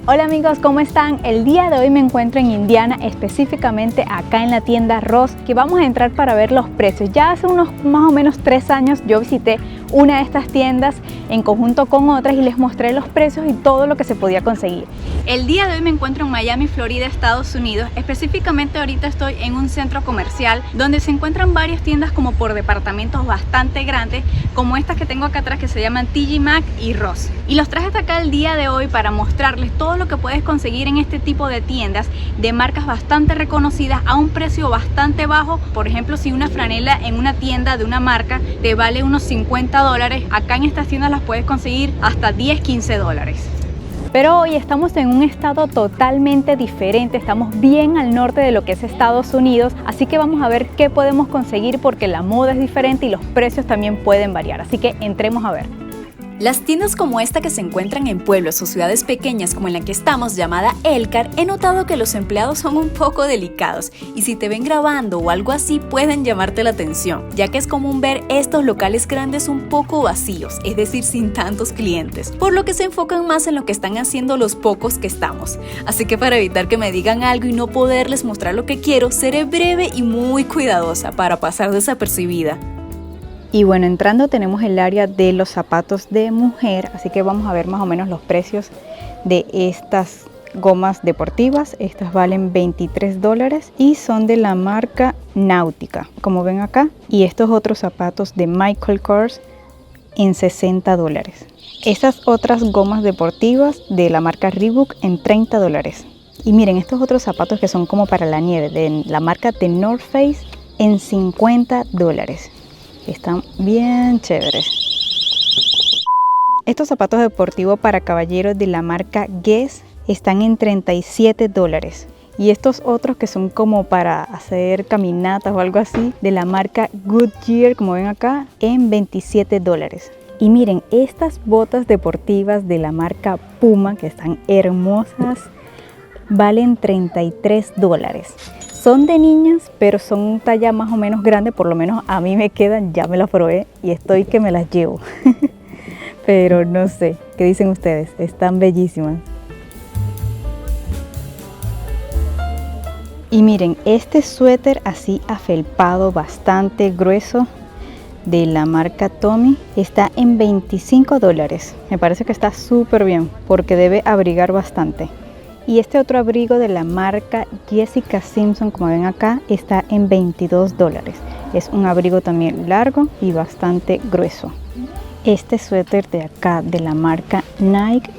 Hola amigos, ¿cómo están? El día de hoy me encuentro en Indiana, específicamente acá en la tienda Ross, que vamos a entrar para ver los precios. Ya hace unos más o menos 3 años yo visité una de estas tiendas en conjunto con otras y les mostré los precios y todo lo que se podía conseguir. El día de hoy me encuentro en Miami, Florida, Estados Unidos. Específicamente ahorita estoy en un centro comercial donde se encuentran varias tiendas como por departamentos bastante grandes, como estas que tengo acá atrás que se llaman TJ Maxx y Ross. Y los traje hasta acá el día de hoy para mostrarles todo lo que puedes conseguir en este tipo de tiendas de marcas bastante reconocidas a un precio bastante bajo. Por ejemplo, si una franela en una tienda de una marca te vale unos $50, acá en estas tiendas las puedes conseguir hasta $10-15. Pero hoy estamos en un estado totalmente diferente, estamos bien al norte de lo que es Estados Unidos, así que vamos a ver qué podemos conseguir porque la moda es diferente y los precios también pueden variar, así que entremos a ver. Las tiendas como esta que se encuentran en pueblos o ciudades pequeñas como en la que estamos llamada Elkhart, he notado que los empleados son un poco delicados y si te ven grabando o algo así pueden llamarte la atención, ya que es común ver estos locales grandes un poco vacíos, es decir, sin tantos clientes, por lo que se enfocan más en lo que están haciendo los pocos que estamos. Así que para evitar que me digan algo y no poderles mostrar lo que quiero, seré breve y muy cuidadosa para pasar desapercibida. Y bueno, entrando tenemos el área de los zapatos de mujer, así que vamos a ver más o menos los precios de estas gomas deportivas. Estas valen $23 y son de la marca Nautica, como ven acá. Y estos otros zapatos de Michael Kors en $60. Estas otras gomas deportivas de la marca Reebok en $30. Y miren, estos otros zapatos que son como para la nieve de la marca The North Face en $50. Están bien chéveres. Estos zapatos deportivos para caballeros de la marca Guess están en $37. Y estos otros que son como para hacer caminatas o algo así de la marca Goodyear, como ven acá, en $27. Y miren, estas botas deportivas de la marca Puma, que están hermosas, valen $33. Son de niñas, pero son talla más o menos grande, por lo menos a mí me quedan, ya me las probé y estoy que me las llevo. Pero no sé, ¿qué dicen ustedes? Están bellísimas. Y miren, este suéter así afelpado, bastante grueso, de la marca Tommy, está en $25. Me parece que está súper bien, porque debe abrigar bastante. Y este otro abrigo de la marca Jessica Simpson, como ven acá, está en $22. Es un abrigo también largo y bastante grueso. Este suéter de acá de la marca Nike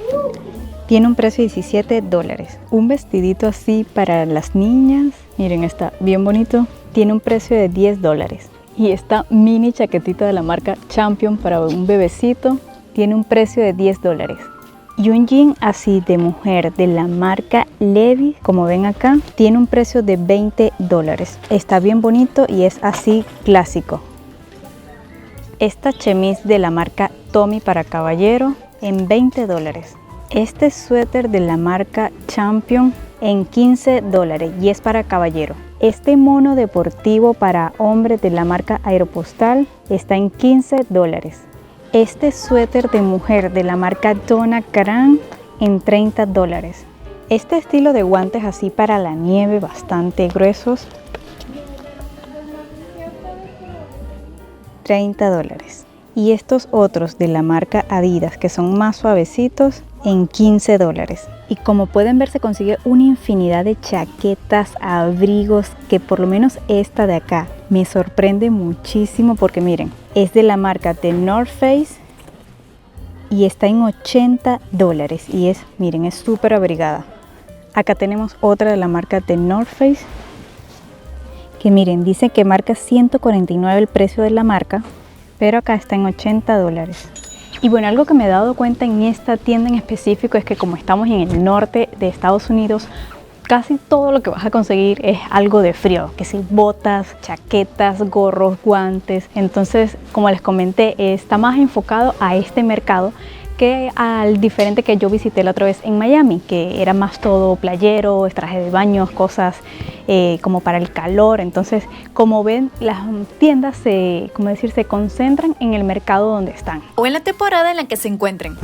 tiene un precio de $17. Un vestidito así para las niñas, miren, está bien bonito, tiene un precio de $10. Y esta mini chaquetita de la marca Champion para un bebecito tiene un precio de $10. Y un jean así de mujer de la marca Levi's, como ven acá, tiene un precio de $20. Está bien bonito y es así clásico. Esta chemise de la marca Tommy para caballero en $20. Este suéter de la marca Champion en $15 y es para caballero. Este mono deportivo para hombre de la marca Aeropostal está en $15. Este suéter de mujer de la marca Donna Karan en $30. Este estilo de guantes así para la nieve bastante gruesos, $30. Y estos otros de la marca Adidas que son más suavecitos en $15. Y como pueden ver se consigue una infinidad de chaquetas, abrigos, que por lo menos esta de acá me sorprende muchísimo porque miren, es de la marca The North Face y está en $80 y es, miren, es súper abrigada. Acá tenemos otra de la marca The North Face que miren, dice que marca $149 el precio de la marca, pero acá está en $80. Y bueno, algo que me he dado cuenta en esta tienda en específico es que como estamos en el norte de Estados Unidos, casi todo lo que vas a conseguir es algo de frío, que si botas, chaquetas, gorros, guantes. Entonces, como les comenté, está más enfocado a este mercado que al diferente que yo visité la otra vez en Miami, que era más todo playero, traje de baños, cosas como para el calor. Entonces, como ven, las tiendas se concentran en el mercado donde están. O en la temporada en la que se encuentren.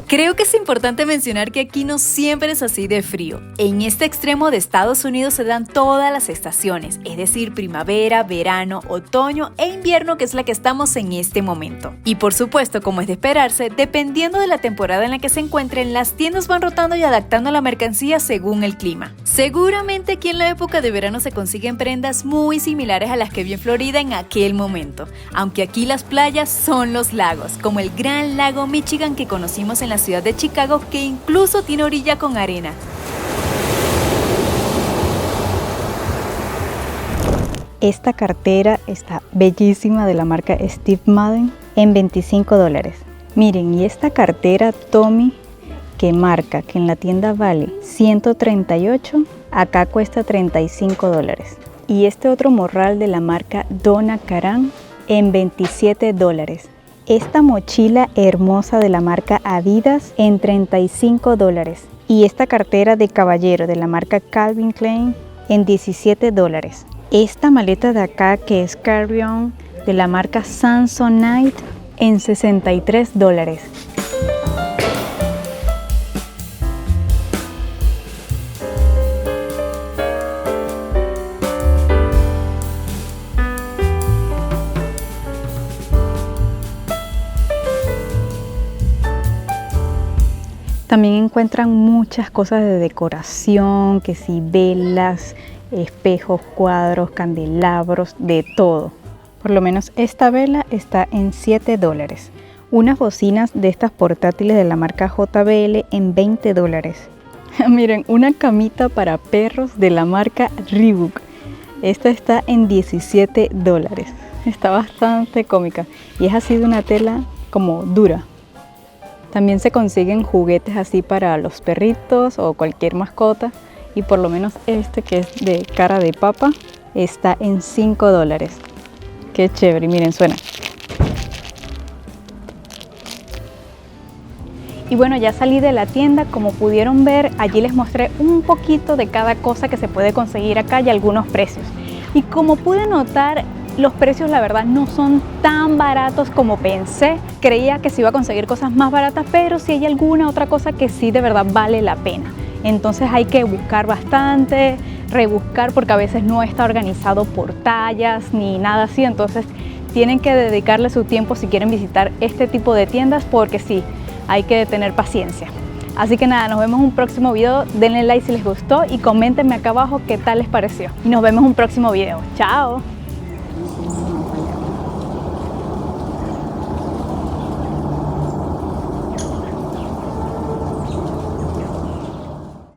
Creo que es importante mencionar que aquí no siempre es así de frío. En este extremo de Estados Unidos se dan todas las estaciones, es decir, primavera, verano, otoño e invierno, que es la que estamos en este momento. Y por supuesto, como es de esperarse, dependiendo de la temporada en la que se encuentren, las tiendas van rotando y adaptando la mercancía según el clima. Seguramente aquí en la época de verano se consiguen prendas muy similares a las que vi en Florida en aquel momento, aunque aquí las playas son los lagos, como el Gran Lago Michigan que conocimos en la ciudad de Chicago, que incluso tiene orilla con arena. Esta cartera está bellísima, de la marca Steve Madden, en $25. Miren, y esta cartera Tommy, que marca que en la tienda vale $138, acá cuesta $35. Y este otro morral de la marca Donna Karan en $27. Esta mochila hermosa de la marca Adidas en $35. Y esta cartera de caballero de la marca Calvin Klein en $17. Esta maleta de acá, que es carry-on de la marca Samsonite, en $63. También encuentran muchas cosas de decoración, que si velas, espejos, cuadros, candelabros, de todo. Por lo menos esta vela está en $7. Unas bocinas de estas portátiles de la marca JBL en $20. Miren, una camita para perros de la marca Reebok. Esta está en $17. Está bastante cómica y es así de una tela como dura. También se consiguen juguetes así para los perritos o cualquier mascota, y por lo menos este, que es de cara de papa, está en $5. Qué chévere, miren, suena. Y bueno, ya salí de la tienda. Como pudieron ver, allí les mostré un poquito de cada cosa que se puede conseguir acá y algunos precios. Y como pude notar, los precios la verdad no son tan baratos como pensé. Creía que se iba a conseguir cosas más baratas, pero sí hay alguna otra cosa que sí de verdad vale la pena. Entonces hay que buscar bastante, rebuscar, porque a veces no está organizado por tallas ni nada así. Entonces tienen que dedicarle su tiempo si quieren visitar este tipo de tiendas, porque sí, hay que tener paciencia. Así que nada, nos vemos en un próximo video. Denle like si les gustó y coméntenme acá abajo qué tal les pareció. Y nos vemos en un próximo video. ¡Chao!